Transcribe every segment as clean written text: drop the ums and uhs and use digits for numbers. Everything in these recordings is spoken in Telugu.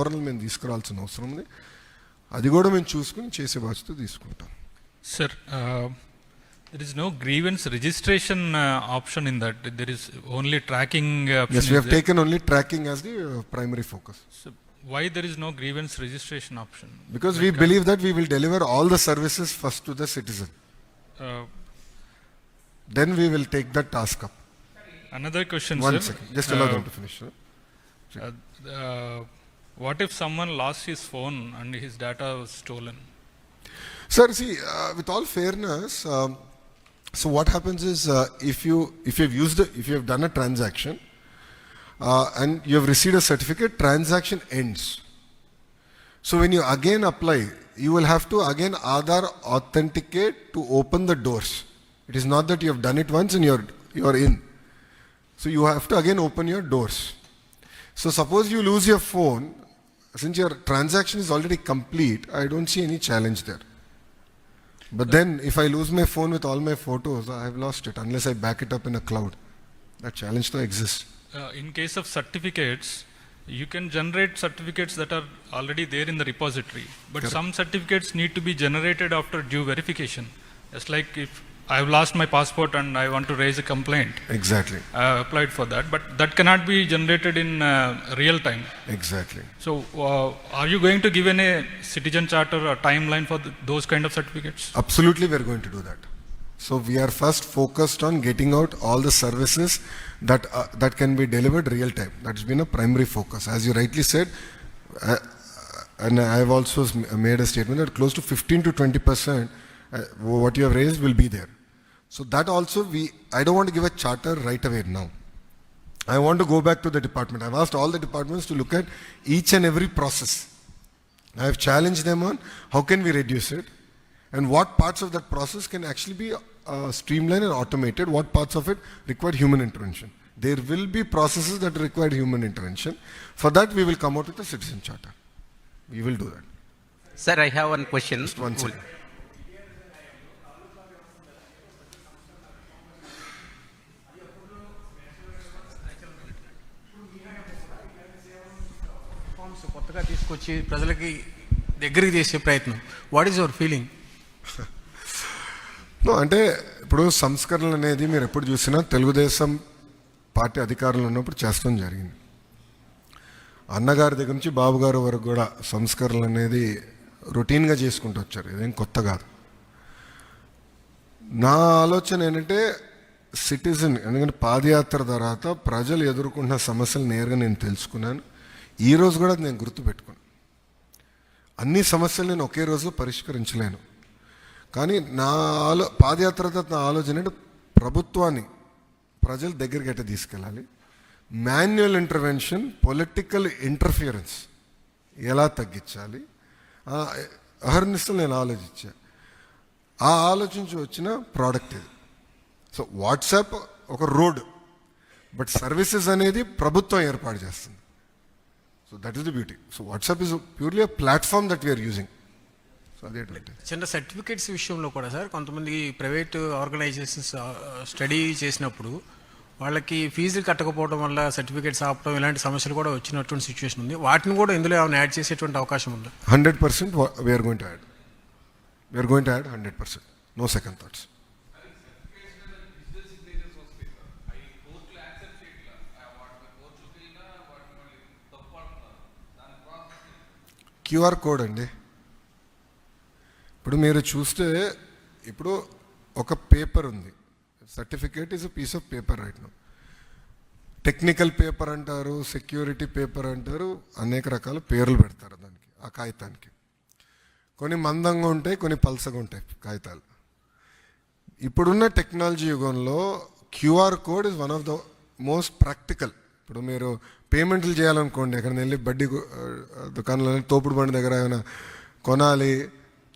ఓవరాల్ మేము తీసుకురావాల్సిన అవసరం ఉంది. అది కూడా మేము చూసుకుని చేసే బాధ్యత తీసుకుంటాం. Sir, there is no grievance registration option in that. There is only tracking option. Yes, we have taken only tracking as the primary focus. So why there is no grievance registration option? Because we believe that we will deliver all the services first to the citizen. Then we will take that task up. Another question, One sir. second, just allow them to finish. What if someone lost his phone and his data was stolen? Sir, see, with all fairness, so what happens is if you have done a transaction and you have received a certificate, transaction ends. So when you again apply, you will have to again Aadhaar authenticate to open the doors. It is not that you have done it once and you are in. So you have to again open your doors. So suppose you lose your phone, since your transaction is already complete, I don't see any challenge there. But then if I lose my phone with all my photos, I have lost it unless I back it up in a cloud. That challenge still exists. In case of certificates, you can generate certificates that are already there in the repository. But Correct. some certificates need to be generated after due verification. Just like if I have lost my passport and I want to raise a complaint, Exactly. I applied for that, but that cannot be generated in real time. Exactly. So, are you going to give any citizen charter or timeline for those kind of certificates? Absolutely, we are going to do that. So we are first focused on getting out all the services that can be delivered real time. That has been a primary focus. As you rightly said, and I have also made a statement that close to 15 to 20% what you have raised will be there. So that also I don't want to give a charter right away now. I want to go back to the department. I've asked all the departments to look at each and every process. I have challenged them on how can we reduce it and what parts of that process can actually be streamlined and automated, what parts of it require human intervention. There will be processes that require human intervention. For that, we will come out with a citizen charter. We will do that. Sir, I have one question. Just one second. Forms కొత్తగా తీసుకొచ్చి ప్రజలకి దగ్గరికి చేసే ప్రయత్నం. What is your feeling? అంటే ఇప్పుడు సంస్కరణలు అనేది మీరు ఎప్పుడు చూసినా తెలుగుదేశం పార్టీ అధికారంలో ఉన్నప్పుడు చేస్తడం జరిగింది. అన్నగారి దగ్గర నుంచి బాబు గారి వరకు కూడా సంస్కరణలు అనేది రొటీన్గా చేసుకుంటూ వచ్చారు. ఇదేం కొత్త కాదు. నా ఆలోచన ఏంటంటే సిటిజన్, ఎందుకంటే పాదయాత్ర తర్వాత ప్రజలు ఎదుర్కొంటున్న సమస్యలు నేరుగా నేను తెలుసుకున్నాను. ఈరోజు కూడా నేను గుర్తుపెట్టుకున్నాను. అన్ని సమస్యలు నేను ఒకే రోజులో పరిష్కరించలేను. కానీ పాదయాత్ర తర్వాత నా ఆలోచన అంటే ప్రభుత్వాన్ని ప్రజల దగ్గరికి ఎట్లా తీసుకెళ్ళాలి, మాన్యువల్ ఇంటర్వెన్షన్, పొలిటికల్ ఇంటర్ఫియరెన్స్ ఎలా తగ్గించాలి, అహర్నిశలు నేను ఆలోచించాను. ఆ ఆలోచించి వచ్చిన ప్రోడక్ట్ ఇది. సో వాట్సాప్ ఒక రోడ్, బట్ సర్వీసెస్ అనేది ప్రభుత్వం ఏర్పాటు చేస్తుంది. So that is the beauty. So WhatsApp is purely a platform that we are using. So అదే చిన్న సర్టిఫికేట్స్ విషయంలో కూడా సార్ కొంతమంది ప్రైవేట్ ఆర్గనైజేషన్స్ స్టడీ చేసినప్పుడు వాళ్ళకి ఫీజులు కట్టకపోవడం వల్ల సర్టిఫికేట్స్ ఆపడం ఇలాంటి సమస్యలు కూడా వచ్చినటువంటి సిచ్యువేషన్ ఉంది. వాటిని కూడా ఇందులో ఏమైనా యాడ్ చేసేటువంటి అవకాశం ఉందా? 100% we are going to add. We are going to add 100%. No second thoughts. QR code అండి. ఇప్పుడు మీరు చూస్తే ఇప్పుడు ఒక పేపర్ ఉంది. Certificate is a piece of paper right now. Technical paper అంటారు, సెక్యూరిటీ పేపర్ అంటారు, అనేక రకాల పేర్లు పెడతారు దానికి, ఆ కాగితానికి. కొన్ని మందంగా ఉంటాయి, కొన్ని పల్సగా ఉంటాయి కాగితాలు. ఇప్పుడున్న టెక్నాలజీ యుగంలో QR code is one of the most practical. ఇప్పుడు మీరు పేమెంట్లు చేయాలనుకోండి, ఎక్కడికి వెళ్ళి బడ్డీ దుకాణంలో తోపుడు బండి దగ్గర ఏమైనా కొనాలి,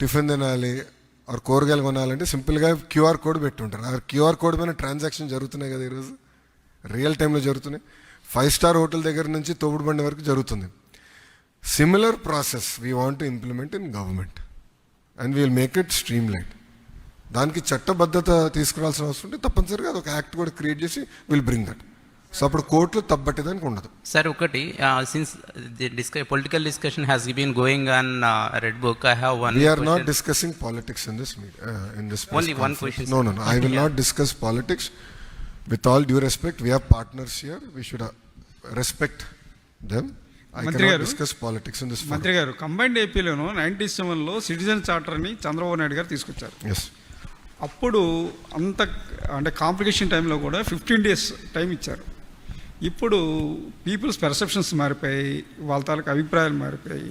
టిఫిన్ తినాలి, ఆర్ కూరగాయలు కొనాలంటే సింపుల్గా క్యూఆర్ కోడ్ పెట్టుంటారు. ఆ క్యూఆర్ కోడ్ పైన ట్రాన్సాక్షన్ జరుగుతున్నాయి కదా ఈరోజు, రియల్ టైంలో జరుగుతున్నాయి. 5 స్టార్ హోటల్ దగ్గర నుంచి తోపుడు బండి వరకు జరుగుతుంది. Similar process we want to implement in government and we'll make it streamline. దానికి చట్టబద్ధత తీసుకురావాల్సిన అవసరం ఉంటే తప్పనిసరిగా అదొక యాక్ట్ కూడా క్రియేట్ చేసి విల్ బ్రింగ్ దట్. సో అప్పుడు కోర్టులో తప్పట్టేదానికి ఉండదు. Sir, ఒకటి since the political discussion has been going on Red Book, I have one We are question. not discussing politics in this in this press Only one conference. question, No, sir. no, no. I will not discuss politics. With all due respect, we have partners here. We should respect them. I Mantri cannot garu, discuss politics in this forum. మంత్రి గారు కంబైన్డ్ ఏపీలోను 97లో సిటిజన్ చార్టర్ని చంద్రబాబు నాయుడు గారు తీసుకొచ్చారు. Yes. అప్పుడు అంత అంటే కాంప్లికేషన్ టైంలో కూడా 15 days టైం ఇచ్చారు. ఇప్పుడు పీపుల్స్ పర్సెప్షన్స్ మారిపోయి, వాళ్ళ తాలూకు అభిప్రాయాలు మారిపోయి,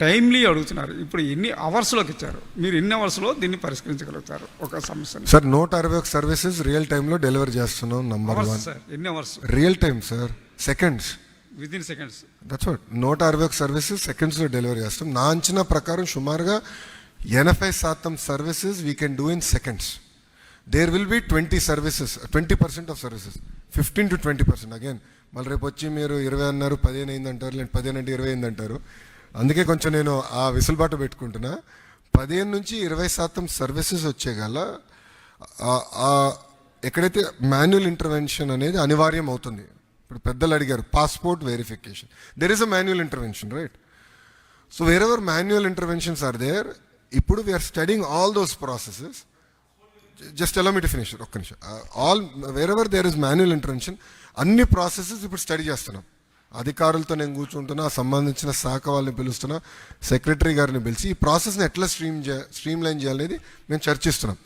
టైమ్లీ అడుగుతున్నారు. ఇప్పుడు ఎన్ని అవర్స్లోకి ఇచ్చారు, మీరు ఎన్ని అవర్స్లో దీన్ని పరిష్కరించగలుగుతారు ఒక సమస్యని? సార్ 161 సర్వీసెస్ రియల్ టైంలో డెలివర్ చేస్తున్నాం. నంబర్ అవర్స్ 1 సార్, ఎన్ని hours? Real time sir, seconds. Within seconds. That's what 161 services సెకండ్స్లో డెలివరీ చేస్తాం. నా అంచనా ప్రకారం సుమారుగా 80% services we can do in seconds. There will be 20% of services, 15 to 20%. Again మళ్ళీ రేపు వచ్చి మీరు 20 అన్నారు, 15 అయింది అంటారు, లేదంటే 15 అంటే 20 అయింది అంటారు. అందుకే కొంచెం నేను ఆ విసులుబాటు పెట్టుకుంటున్నా. 15 నుంచి 20% సర్వీసెస్ వచ్చేగల ఎక్కడైతే మాన్యువల్ ఇంటర్వెన్షన్ అనేది అనివార్యం అవుతుంది. ఇప్పుడు పెద్దలు అడిగారు passport verification, there is a manual intervention, right? So wherever manual interventions are there, ఇప్పుడు we're studying all those processes. Just allow me to finish ఒక్క నిమిషం. All wherever there is manual intervention, అన్ని ప్రాసెసెస్ ఇప్పుడు స్టడీ చేస్తున్నాం. అధికారులతో నేను కూర్చుంటున్నా, సంబంధించిన శాఖ వాళ్ళని పిలుస్తున్నా, సెక్రటరీ గారిని పిలిచి ఈ ప్రాసెస్ని ఎట్లా స్ట్రీమ్ లైన్ చేయాలనేది మేము చర్చిస్తున్నాం.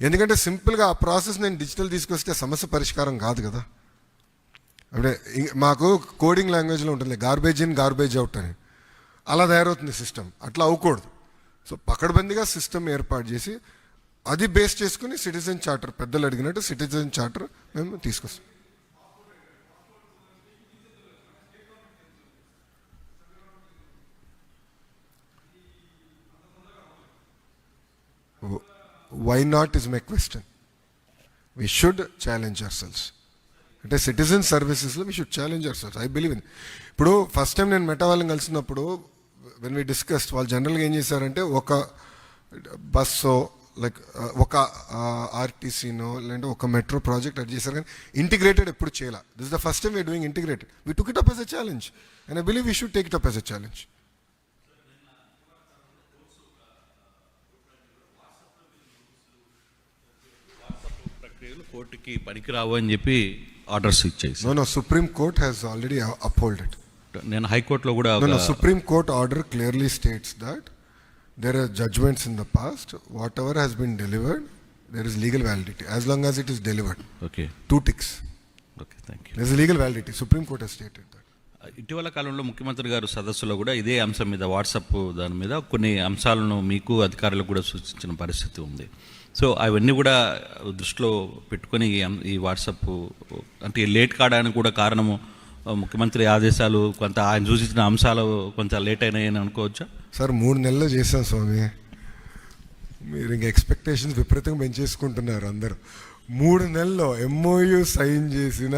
ఎందుకంటే సింపుల్గా ఆ ప్రాసెస్ నేను డిజిటల్ తీసుకొస్తే సమస్య పరిష్కారం కాదు కదా. అంటే మాకు కోడింగ్ లాంగ్వేజ్లో ఉంటుంది గార్బేజ్ ఇన్ గార్బేజ్ అవుట్ అని, అలా తయారవుతుంది సిస్టమ్. అట్లా అవ్వకూడదు. సో పకడ్బందీగా సిస్టమ్ ఏర్పాటు చేసి అది బేస్ చేసుకుని సిటిజన్ చార్టర్, పెద్దలు అడిగినట్టు సిటిజన్ చార్టర్ మేము తీసుకొస్తాం. Why not is my question. We should challenge ourselves. అంటే సిటిజన్ సర్వీసెస్లో we should challenge ourselves. I believe in. ఇప్పుడు ఫస్ట్ టైం నేను మెటా వాళ్ళని కలిసినప్పుడు వెన్ వీ డిస్కస్డ్, వాళ్ళు జనరల్గా ఏం చేశారంటే ఒక బస్సో లైక్ ఒక ఆర్టీసీనో లేదంటే ఒక మెట్రో ప్రాజెక్ట్ అది చేశారు, కానీ ఇంటిగ్రేటెడ్ ఎప్పుడు చేయాల. This is the first time we are doing integrated. We took it up as a challenge and I believe we should take it up as a challenge. కోర్టుకి పనికిరావు అని చెప్పి ఆర్డర్స్ ఇచ్చాయి. No, Supreme Court has already upheld it. నేను హైకోర్టులో కూడా No, Supreme Court order clearly states that there are judgments in the past, whatever has been delivered, there is legal validity as long as it is delivered. Okay 2 ticks. Okay thank you. There is legal validity. Supreme Court has stated that. ఇటీవల కాలంలో ముఖ్యమంత్రి గారు సదస్సులో కూడా ఇదే అంశం మీద వాట్సాప్ దాని మీద కొన్ని అంశాలను మీకు అధికారులకు కూడా సూచించిన పరిస్థితి ఉంది. సో అవన్నీ కూడా దృష్టిలో పెట్టుకొని ఈ వాట్సాప్ అంటే లేట్ కావడానికి కూడా కారణము ముఖ్యమంత్రి ఆదేశాలు, కొంత ఆయన సూచించిన అంశాలు కొంత లేట్ అయినాయని అనుకోవచ్చా? సార్ 3 నెలల్లో చేశాం స్వామి. మీరు ఇంక ఎక్స్పెక్టేషన్స్ విపరీతంగా పెంచేసుకుంటున్నారు అందరూ. 3 నెలల్లో MOU సైన్ చేసిన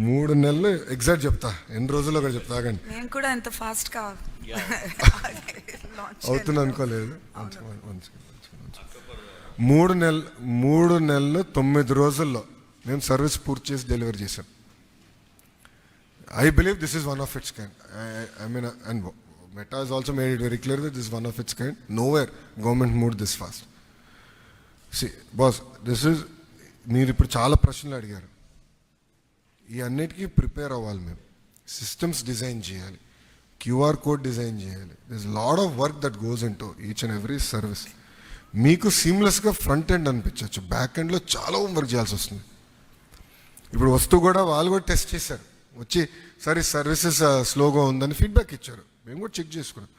3 నెలలు ఎగ్జాక్ట్ చెప్తా, ఎన్ని రోజుల్లో కూడా చెప్తా. కానీ నేను కూడా ఎంత ఫాస్ట్ గా అవుతుంది అనుకోలేదు. 3 నెలలు 9 రోజుల్లో మేము సర్వీస్ పూర్తి చేసి డెలివరీ చేశాం. I believe this is one of its kind. I mean, and Meta has also made it very clear that this is one of its kind. Nowhere government moved this fast. See, boss, this is, మీరు ఇప్పుడు చాలా ప్రశ్నలు అడిగారు. ఈ అన్నిటికీ ప్రిపేర్ అవ్వాలి మేము. సిస్టమ్స్ డిజైన్ చేయాలి, QR కోడ్ డిజైన్ చేయాలి. This lot of work that goes in to each and every service. మీకు సీమ్లెస్గా ఫ్రంట్ ఎండ్ అనిపించవచ్చు, బ్యాక్ ఎండ్లో చాలా వర్క్ చేయాల్సి వస్తుంది. ఇప్పుడు వస్తూ కూడా వాళ్ళు కూడా టెస్ట్ చేశారు, వచ్చి సరే సర్వీసెస్ స్లోగా ఉందని ఫీడ్బ్యాక్ ఇచ్చారు. మేము కూడా చెక్ చేసుకున్నాం.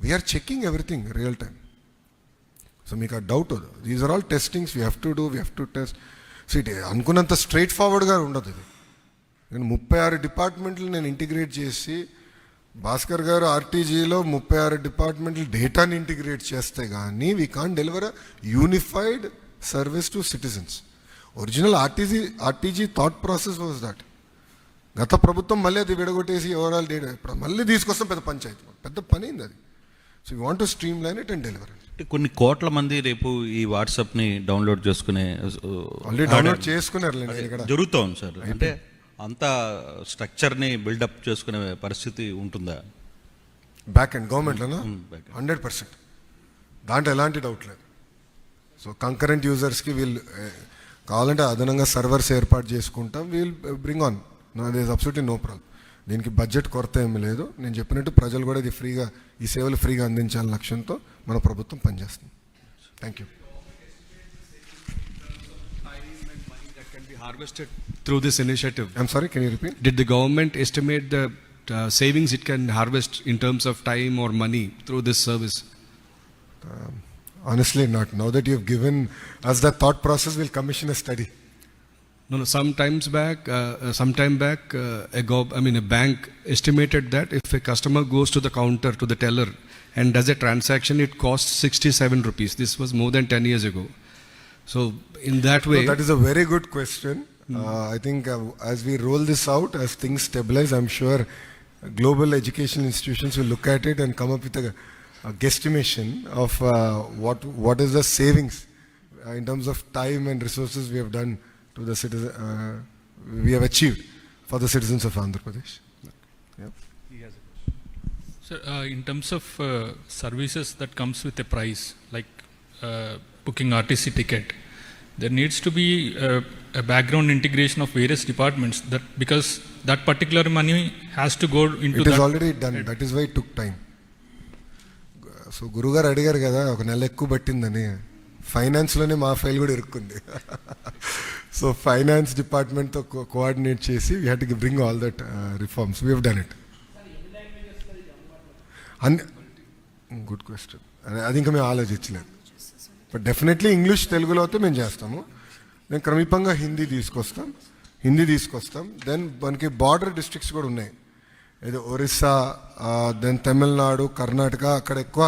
We are checking everything real time. So మీకు ఆ డౌట్ వద్దు. These are all testings we have to test. So it అనుకున్నంత స్ట్రైట్ ఫార్వర్డ్గా ఉండదు ఇది. నేను 36 డిపార్ట్మెంట్లు నేను ఇంటిగ్రేట్ చేసి, భాస్కర్ గారు ఆర్టీజీలో 36 డిపార్ట్మెంట్లు డేటాని ఇంటిగ్రేట్ చేస్తే కానీ we can't deliver a unified service to citizens. Original RTG thought process was that. గత ప్రభుత్వం మళ్ళీ అది విడగొట్టేసి ఓవరాల్ డేటా ఇప్పుడు మళ్ళీ తీసుకొస్తాం, పెద్ద పంచాయతీ, పెద్ద పని అయింది అది. So you want to stream line it and deliver it. కొన్ని కోట్ల మంది రేపు ఈ వాట్సాప్ని డౌన్లోడ్ చేసుకునే ఆల్రెడీ డౌన్లోడ్ చేసుకున్నారు జరుగుతూ ఉంది సార్. అంటే అంత స్ట్రక్చర్ని బిల్డప్ చేసుకునే పరిస్థితి ఉంటుందా? బ్యాక్ అండ్ గవర్నమెంట్లోనా? back end. 100%. దాంట్లో ఎలాంటి డౌట్ లేదు. సో కంకరెంట్ యూజర్స్కి వీళ్ళు కావాలంటే అదనంగా సర్వర్స్ ఏర్పాటు చేసుకుంటాం, we'll bring on. There is absolutely no problem. దీనికి బడ్జెట్ కొరత ఏమీ లేదు. నేను చెప్పినట్టు ప్రజలు కూడా ఇది ఫ్రీగా, ఈ సేవలు ఫ్రీగా అందించాలనే లక్ష్యంతో మన ప్రభుత్వం పనిచేస్తుంది. Thank you. That can be harvested through this initiative. I'm sorry, can you repeat? Did the government estimate the savings it can harvest in terms of time or money through this service? Honestly not. Now that you've given us the thought process, we'll commission a study. No, some time back, a bank estimated that if a customer goes to the counter, to the teller, and does a transaction, it costs 67 rupees. This was more than 10 years ago. So, in that way... So that is a very good question. I think as we roll this out, as things stabilize, I'm sure global education institutions will look at it and come up with a guesstimation of what is the savings in terms of time and resources we have done to the citizen, we have achieved for the citizens of Andhra Pradesh. Yep. Sir, in terms of services that comes with a price, like booking RTC ticket, there needs to be a background integration of various departments, that because that particular money has to go into It is that. already done. That is why it took time. So గురుగారు అడిగారు కదా ఒక నెల ఎక్కువ పట్టిందని, ఫైనాన్స్లోనే మా ఫైల్ కూడా ఇరుక్కుంది. సో ఫైనాన్స్ డిపార్ట్మెంట్తో కోఆర్డినేట్ చేసి we had to bring all that reforms. We have done it. Good question. అది ఇంకా మేము ఆలోచించలేదు. బట్ డెఫినెట్లీ ఇంగ్లీష్ తెలుగులో అయితే మేము చేస్తాము. నేను క్రమీపంగా హిందీ తీసుకొస్తాం. దెన్ మనకి బార్డర్ డిస్ట్రిక్ట్స్ కూడా ఉన్నాయి. ఏదో ఒరిస్సా, దెన్ తమిళనాడు, కర్ణాటక, అక్కడ ఎక్కువ.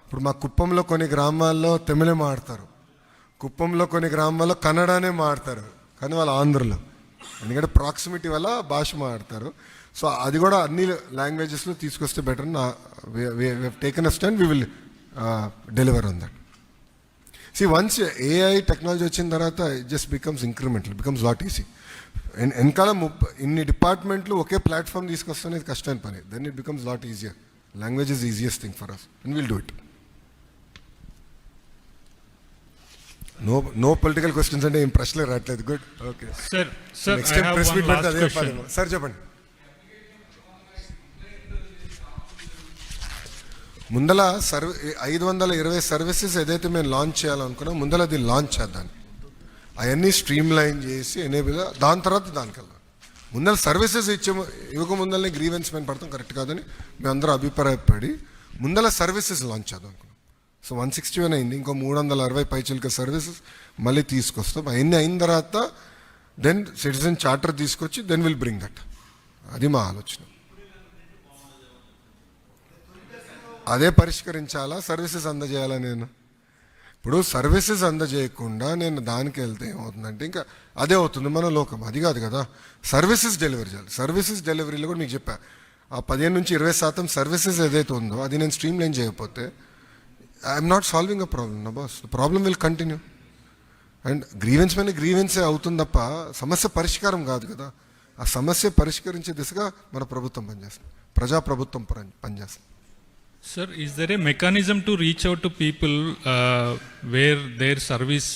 ఇప్పుడు మా కుప్పంలో కొన్ని గ్రామాల్లో తమిళే మాడతారు, కుప్పంలో కొన్ని గ్రామాల్లో కన్నడనే మాడతారు, కానీ వాళ్ళు ఆంధ్రలో, ఎందుకంటే ప్రాక్సిమిటీ వల్ల భాష మాడతారు. సో అది కూడా అన్ని లాంగ్వేజెస్లో తీసుకొస్తే better. Taken a stand, we will deliver on that. See, once AI technology వచ్చిన తర్వాత it just becomes incremental, it becomes lot easy. వెనకాల ఇన్ని డిపార్ట్మెంట్లు ఒకే ప్లాట్ఫామ్ తీసుకొస్తేనే కష్టమైన పని. Then it becomes lot easier. Language is easiest thing for us and will do it. No political questions అంటే ఏం ప్రశ్నలే రావట్లేదు. Good, okay. Sir, next I time have press one meet పెడితే last అదే question. చెప్పాలి. సార్ చెప్పండి. ముందల 520 సర్వీసెస్ ఏదైతే మేము లాంచ్ చేయాలనుకున్నాం, ముందల అది లాంచ్ చేద్దాం. అవన్నీ స్ట్రీమ్ లైన్ చేసి ఎనేబుల్, దాని తర్వాత దానికల్లా ముందర సర్వీసెస్ ఇవ్వక ముందరనే గ్రీవెన్స్ మేము పడతాం కరెక్ట్ కాదని మేమందరూ అభిప్రాయపడి ముందర సర్వీసెస్ లాంచ్ చేద్దాం అనుకున్నాం. సో 161 అయింది, ఇంకో 360 పైచిలక సర్వీసెస్ మళ్ళీ తీసుకొస్తాం. అవన్నీ అయిన తర్వాత దెన్ సిటిజన్ చార్టర్ తీసుకొచ్చి దెన్ విల్ బ్రింగ్ దట్. అది మా ఆలోచన. అదే పరిష్కరించాలా, సర్వీసెస్ అందజేయాలా? నేను ఇప్పుడు సర్వీసెస్ అందజేయకుండా నేను దానికి వెళ్తే ఏమవుతుందంటే ఇంకా అదే అవుతుంది మన లోకం. అది కాదు కదా, సర్వీసెస్ డెలివరీ చేయాలి. సర్వీసెస్ డెలివరీలో కూడా మీకు చెప్పా, ఆ 15-20% సర్వీసెస్ ఏదైతే ఉందో అది నేను స్ట్రీమ్ లైన్ చేయకపోతే I'm not solving a problem నా boss. The problem will continue. And grievance మీద గ్రీవెన్సే అవుతుంది తప్ప సమస్య పరిష్కారం కాదు కదా. ఆ సమస్య పరిష్కరించే దిశగా మన ప్రభుత్వం పనిచేస్తుంది, ప్రజాప్రభుత్వం పనిచేస్తుంది. Sir, is there a mechanism to reach out to people where their service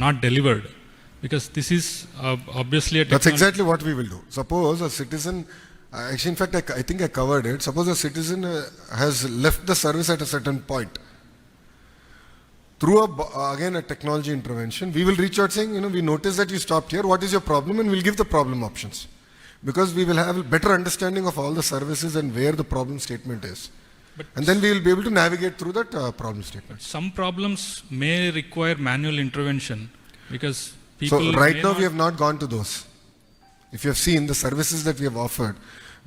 not delivered? Because this is obviously a That's exactly what we will do. Suppose a citizen, actually in fact I think I covered it. Suppose a citizen has left the service at a certain point. Through again a technology intervention, we will reach out saying, we notice that you stopped here. What is your problem? And we'll give the problem options. Because we will have a better understanding of all the services and where the problem statement is. And then we will be able to navigate through that problem statement. Some problems may require manual intervention because people. So right now we have not gone to those. If you have seen the services that we have offered,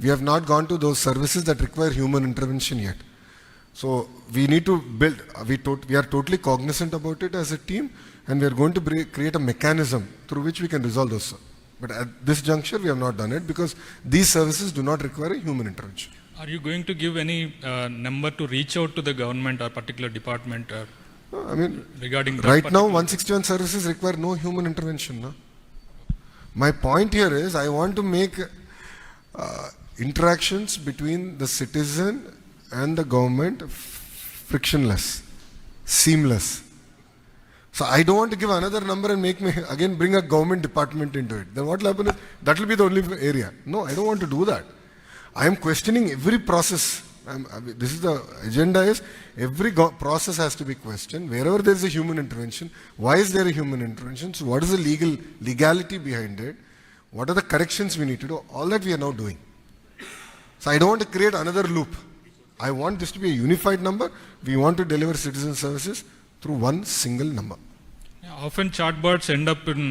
we have not gone to those services that require human intervention yet. So we need to build, we are totally cognizant about it as a team, and we are going to create a mechanism through which we can resolve those. But at this juncture, we have not done it because these services do not require a human intervention. Are you going to give any number to reach out to the government or particular department regarding that? Right now, 161 services require no human intervention. No? My point here is I want to make interactions between the citizen and the government frictionless, seamless. So I don't want to give another number and make me again bring a government department into it. Then what will happen is that will be the only area. No, I don't want to do that. I am questioning every process. This is the agenda is every process has to be questioned. Wherever there is a human intervention, why is there a human intervention? So what is the legality behind it? What are the corrections we need to do? All that we are now doing. So I don't want to create another loop. I want this to be a unified number. We want to deliver citizen services through one single number. Yeah, often chatbots end up in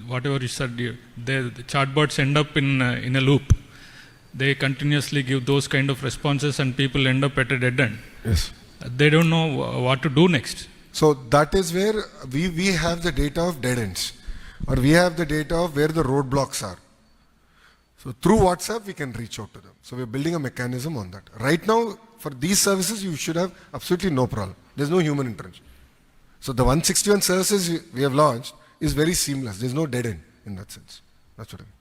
whatever you said. The chatbots end up in a loop. They continuously give those kind of responses, and people end up at a dead end. Yes. They don't know what to do next. So that is where we have the data of dead ends, or we have the data of where the roadblocks are. So through WhatsApp, we can reach out to them. So we're building a mechanism on that. Right now, for these services, you should have absolutely no problem. There's no human intervention. So the 161 services we have launched is very seamless. There's no dead end in that sense. That's what I mean.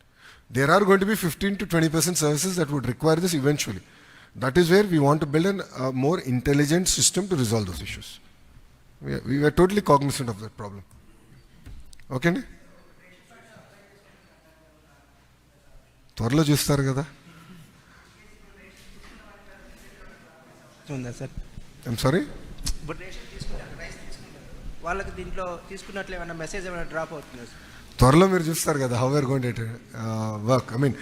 There are going to be 15 to 20% services that would require this eventually. That is where we want to build a more intelligent system to resolve those issues. We were totally cognizant of that problem. Okay? త్వరలో చూస్తారు కదా. ఉందా సార్? I'm sorry. ఇప్పుడు రేషన్ తీసుకుంటారు, రైస్ తీసుకుంటారు, వాళ్ళకి దీంట్లో తీసుకున్నట్లు ఏమైనా మెసేజ్ ఏమైనా డ్రాప్ అవుతుందా సార్? త్వరలో మీరు చూస్తారు కదా how are going to work. I mean